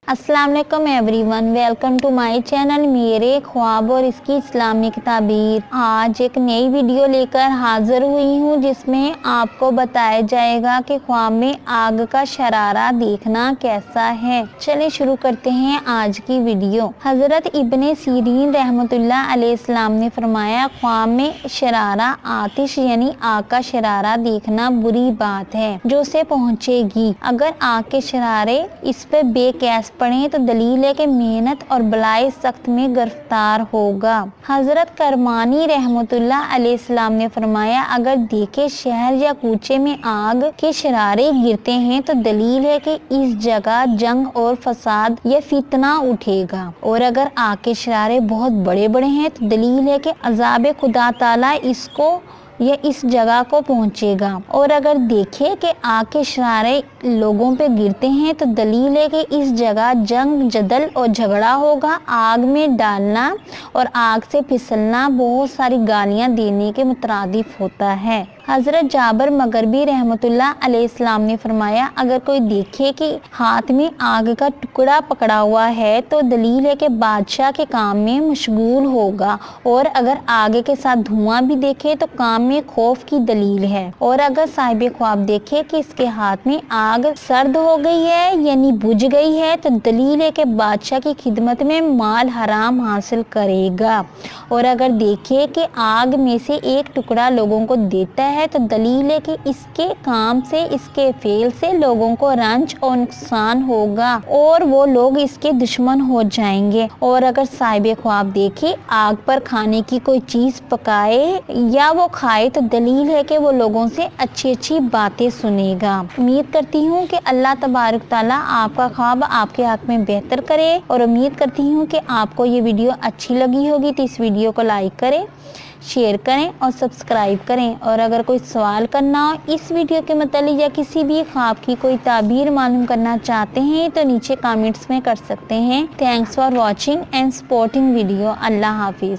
अस्सलाम वालेकुम everyone, welcome to my channel मेरे ख्वाब और इसकी इस्लामिक ताबीर। आज एक नई वीडियो लेकर हाजिर हुई हूँ जिसमें आपको बताया जाएगा कि ख्वाब में आग का शरारा देखना कैसा है। चलिए शुरू करते हैं आज की वीडियो। हजरत इब्ने सीरीन रहमतुल्लाह अलैहिस्सलाम ने फरमाया, ख्वाब में शरारा आतिश यानी आग का शरारा देखना बुरी बात है जो उसे पहुँचेगी। अगर आग के शरारे इस पे बेकैस पढ़े तो दलील है कि मेहनत और बलाए सख्त में गिरफ्तार होगा। हजरत करमानी रहमतुल्लाह अलैहिस्सलाम ने फरमाया, अगर देखे शहर या कूचे में आग के शरारे गिरते हैं तो दलील है कि इस जगह जंग और फसाद या फितना उठेगा, और अगर आग के शरारे बहुत बड़े बड़े हैं तो दलील है कि अज़ाब खुदा ताला इसको या इस जगह को पहुंचेगा। और अगर देखे कि आग के शरारे लोगों पे गिरते हैं तो दलील है कि इस जगह जंग जदल और झगड़ा होगा। आग में डालना और आग से फिसलना बहुत सारी गालियां देने के मुतरादिफ होता है। हजरत जाबर मगरबी रहमतुल्लाह अलैहिस्सलाम ने फरमाया, अगर कोई देखे कि हाथ में आग का टुकड़ा पकड़ा हुआ है तो दलील है कि बादशाह के काम में मशगूल होगा, और अगर आग के साथ धुआं भी देखे तो काम में खौफ की दलील है। और अगर साहिब ख्वाब देखे कि इसके हाथ में आग सर्द हो गई है यानी बुझ गई है तो दलील है कि बादशाह की खिदमत में माल हराम हासिल करेगा। और अगर देखे कि आग में से एक टुकड़ा लोगों को देता है तो दलील है कि इसके काम से, इसके फेल से लोगों को रंज और नुकसान होगा और वो लोग इसके दुश्मन हो जाएंगे। और अगर साहिब ख्वाब देखे आग पर खाने की कोई चीज पकाए या वो खाए तो दलील है कि वो लोगों से अच्छी अच्छी बातें सुनेगा। उम्मीद करती हूँ कि अल्लाह तबारक ताला आपका ख्वाब आपके हक में बेहतर करे, और उम्मीद करती हूँ कि आपको ये वीडियो अच्छी लगी होगी तो इस वीडियो को लाइक करें, शेयर करें और सब्सक्राइब करें। और अगर कोई सवाल करना हो इस वीडियो के मतलब या किसी भी ख्वाब की कोई ताबीर मालूम करना चाहते हैं तो नीचे कमेंट्स में कर सकते हैं। Thanks for watching and supporting video. Allah Hafiz.